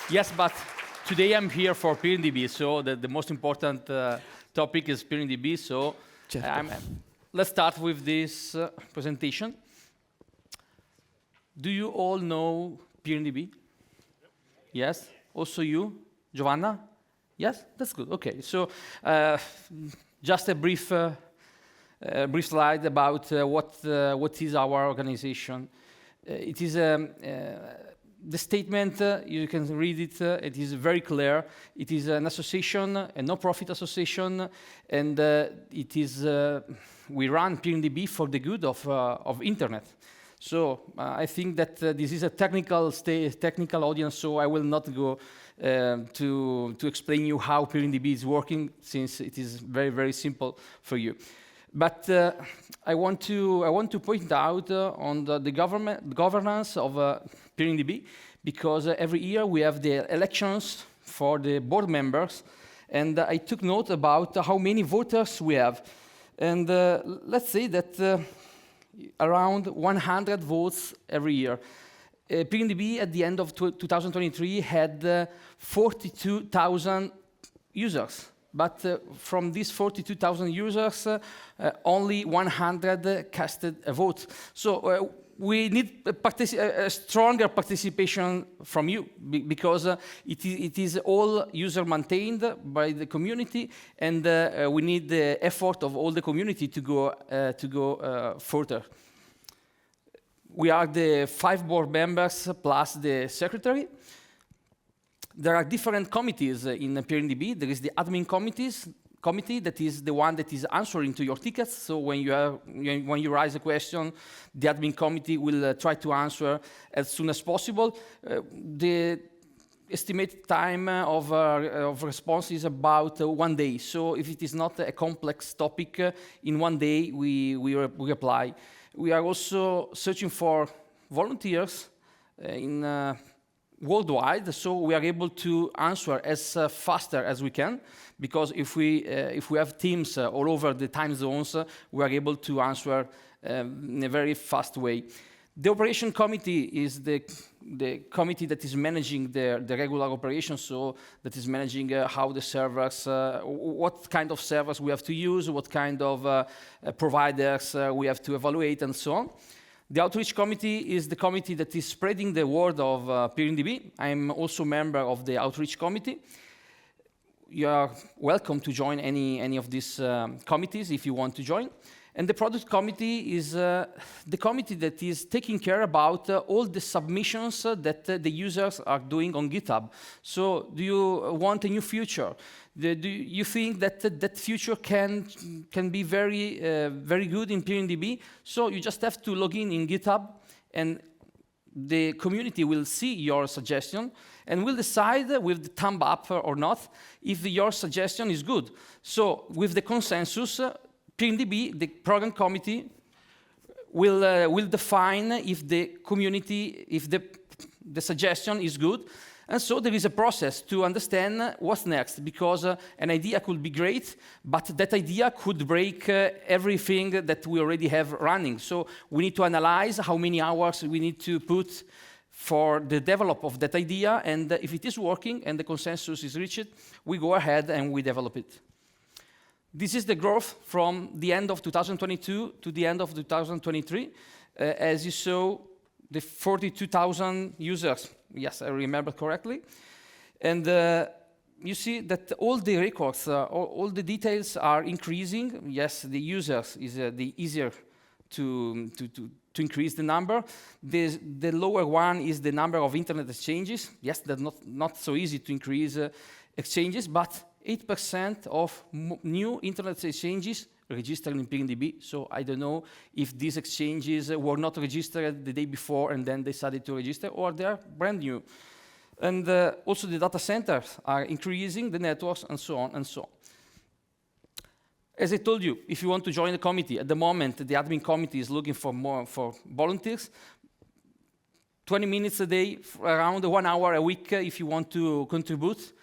Yes, but today I'm here for PeeringDB, so the most important topic is PeeringDB. So let's start with this presentation. Do you all know PeeringDB? Yes? Also you? Giovanna? Yes? That's good. Okay. So just a brief slide about what is our organization. It is the statement, you can read it, it is very clear. It is an association, a no-profit association, and we run PeeringDB for the good of internet. So I think that this is a technical audience, so I will not go to explain you how PeeringDB is working, since it is very, very simple for you. But I want to point out on the governance of PeeringDB, because every year we have the elections for the board members, and I took note about how many voters we have. And let's say that around 100 votes every year. PeeringDB at the end of 2023 had 42,000 users. But from these 42,000 users, only 100 casted a vote. So we need a stronger participation from you, because it is all user maintained by the community, and we need the effort of all the community to go further. We are the 5 board members plus the secretary. There are different committees in PeeringDB. There is the admin committee that is the one that is answering to your tickets. So when you raise a question, the admin committee will try to answer as soon as possible. The estimated time of response is about 1 day. So if it is not a complex topic, in 1 day we reply. We are also searching for volunteers worldwide, so we are able to answer as faster as we can, because if we have teams all over the time zones, we are able to answer in a very fast way. The operation committee is the committee that is managing the regular operations, so that is managing how the servers, what kind of servers we have to use, what kind of providers we have to evaluate, and so on. The outreach committee is the committee that is spreading the word of PeeringDB. I'm also a member of the outreach committee. You are welcome to join any of these committees if you want to join. And the product committee is the committee that is taking care about all the submissions that the users are doing on GitHub. So do you want a new feature? Do you think that that feature can be very good in PeeringDB? So you just have to log in GitHub, and the community will see your suggestion and will decide with the thumb up or not if your suggestion is good. So with the consensus, PeeringDB, the program committee, will define if the community, if the suggestion is good. And so there is a process to understand what's next, because an idea could be great, but that idea could break everything that we already have running. So we need to analyze how many hours we need to put for the develop of that idea, and if it is working and the consensus is reached, we go ahead and we develop it. This is the growth from the end of 2022 to the end of 2023. As you saw, the 42,000 users. Yes, I remember correctly. And you see that all the records, all the details are increasing. Yes, the users is the easier to increase the number. The lower one is the number of internet exchanges. Yes, that's not so easy to increase exchanges, but 8% of new internet exchanges registered in PeeringDB. So I don't know if these exchanges were not registered the day before and then decided to register, or they're brand new. And also the data centers are increasing, the networks, and so on and so on. As I told you, if you want to join the committee, at the moment the admin committee is looking for volunteers. 20 minutes a day, around 1 hour a week if you want to contribute.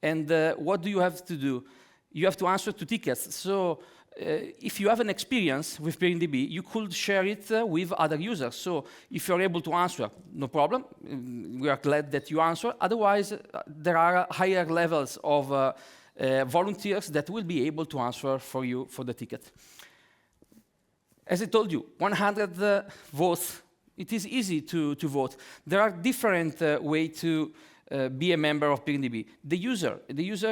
And what do you have to do? You have to answer to tickets. So if you have an experience with PeeringDB, you could share it with other users. So if you're able to answer, no problem. We are glad that you answer. Otherwise, there are higher levels of volunteers that will be able to answer for you for the ticket. As I told you, 100 votes. It is easy to vote. There are different ways to be a member of PeeringDB. The user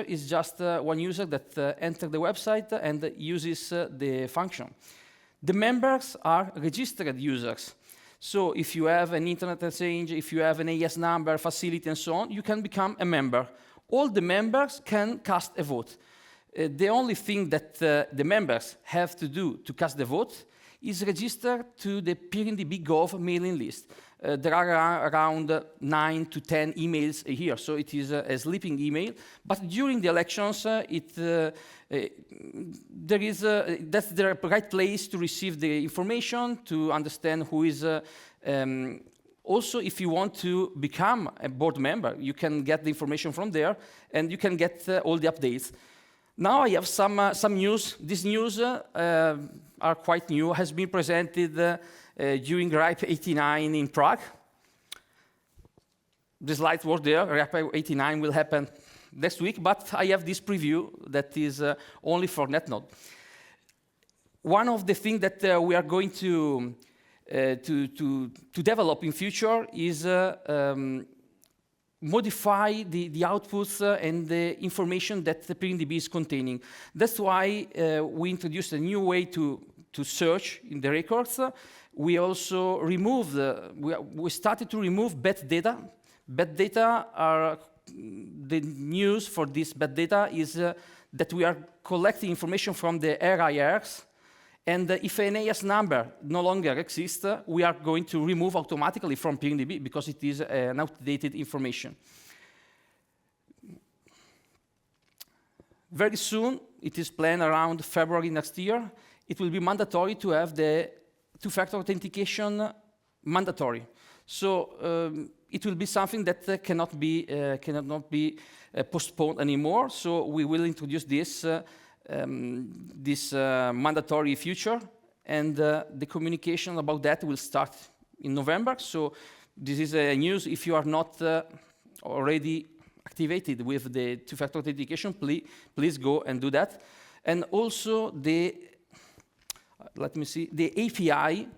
is just one user that enters the website and uses the function. The members are registered users. So if you have an internet exchange, if you have an AES number, facility, and so on, you can become a member. All the members can cast a vote. The only thing that the members have to do to cast the vote is register to the PeeringDB Gov mailing list. There are around 9 to 10 emails a year, so it is a sleeping email. But during the elections, that's the right place to receive the information, to understand who is. Also, if you want to become a board member, you can get the information from there, and you can get all the updates. Now I have some news. This news are quite new, has been presented during RIPE 89 in Prague. The slides were there. RIPE 89 will happen next week, but I have this preview that is only for Netno. One of the things that we are going to develop in future is modify the outputs and the information that the PeeringDB is containing. That's why we introduced a new way to search in the records. We also removed, we started to remove bad data. Bad data are, the news for this bad data is that we are collecting information from the RIRs, and if an AES number no longer exists, we are going to remove automatically from PeeringDB because it is an outdated information. Very soon, it is planned around February next year, it will be mandatory to have the two-factor authentication mandatory. So it will be something that cannot be postponed anymore. So we will introduce this mandatory feature, and the communication about that will start in November. So this is news. If you are not already activated with the two-factor authentication, please go and do that. And also the API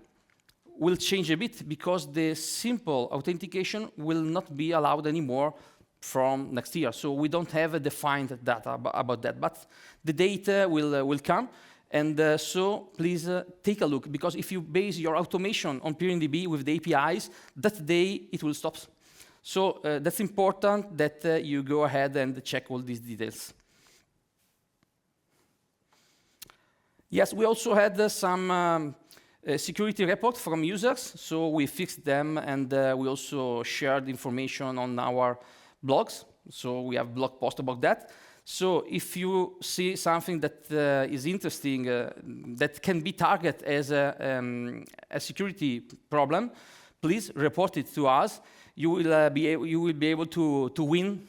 will change a bit because the simple authentication will not be allowed anymore from next year. So we don't have a defined data about that, but the data will come. And so please take a look, because if you base your automation on PeeringDB with the APIs, that day it will stop. So that's important that you go ahead and check all these details. Yes, we also had some security reports from users, so we fixed them, and we also shared information on our blogs. So we have blog post about that. So if you see something that is interesting, that can be targeted as a security problem, please report it to us. You will be able to win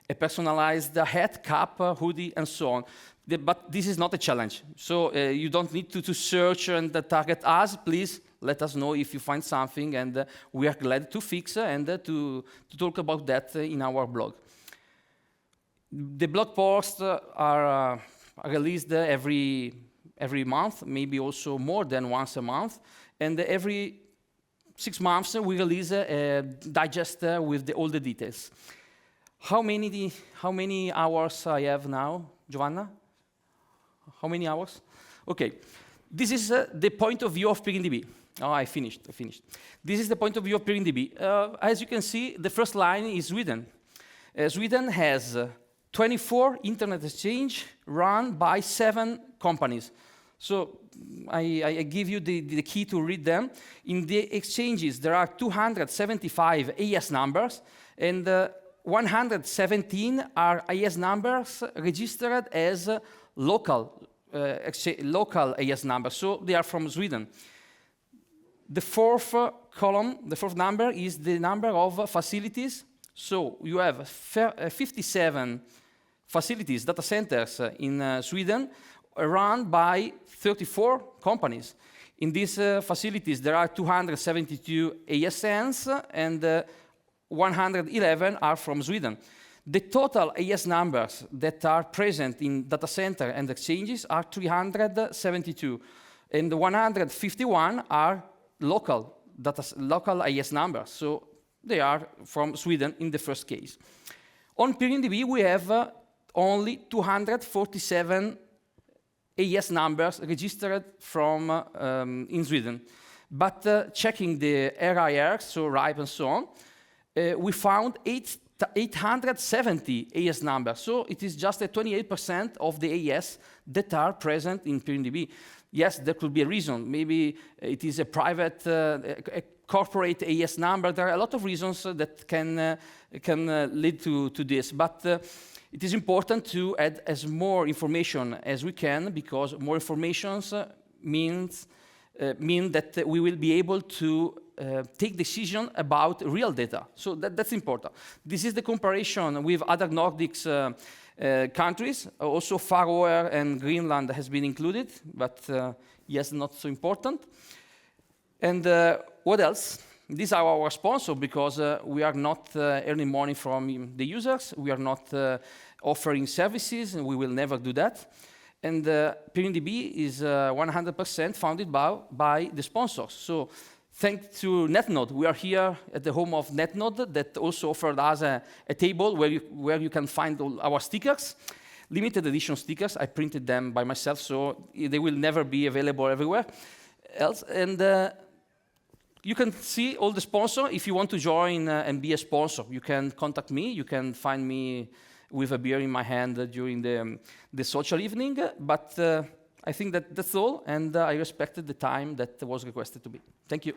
a personalized hat, cap, hoodie, and so on. But this is not a challenge. So you don't need to search and target us. Please let us know if you find something, and we are glad to fix and to talk about that in our blog. The blog posts are released every month, maybe also more than once a month, and every 6 months we release a digest with all the details. How many hours I have now, Giovanna? How many hours? Okay, this is the point of view of PeeringDB. Oh, I finished. This is the point of view of PeeringDB. As you can see, the first line is Sweden. Sweden has 24 internet exchange run by 7 companies. So I give you the key to read them. In the exchanges, there are 275 AES numbers, and 117 are AES numbers registered as local AES numbers. So they are from Sweden. The fourth column, the fourth number, is the number of facilities. So you have 57 facilities, data centers in Sweden. run by 34 companies. In these facilities, there are 272 ASNs, and 111 are from Sweden. The total AS numbers that are present in data center and exchanges are 372, and 151 are local AS numbers. So they are from Sweden in the first case. On PeeringDB, we have only 247 AS numbers registered from in Sweden. But checking the RIR, so RIPE and so on, we found 870 AS numbers. So it is just 28% of the AS that are present in PeeringDB. Yes, there could be a reason. Maybe it is a private, a corporate AS number. There are a lot of reasons that can lead to this. But it is important to add as more information as we can, because more information mean that we will be able to take decision about real data. So that's important. This is the comparison with other Nordics countries. Also Faroe and Greenland has been included, but yes, not so important. And what else? These are our sponsors, because we are not earning money from the users. We are not offering services, and we will never do that. And PeeringDB is 100% funded by the sponsors. So thanks to Netno, we are here at the home of Netno, that also offered us a table where you can find all our stickers, limited edition stickers. I printed them by myself, so they will never be available everywhere else. And you can see all the sponsors. If you want to join and be a sponsor, you can contact me. You can find me with a beer in my hand during the social evening. But I think that's all, and I respected the time that was requested to be. Thank you.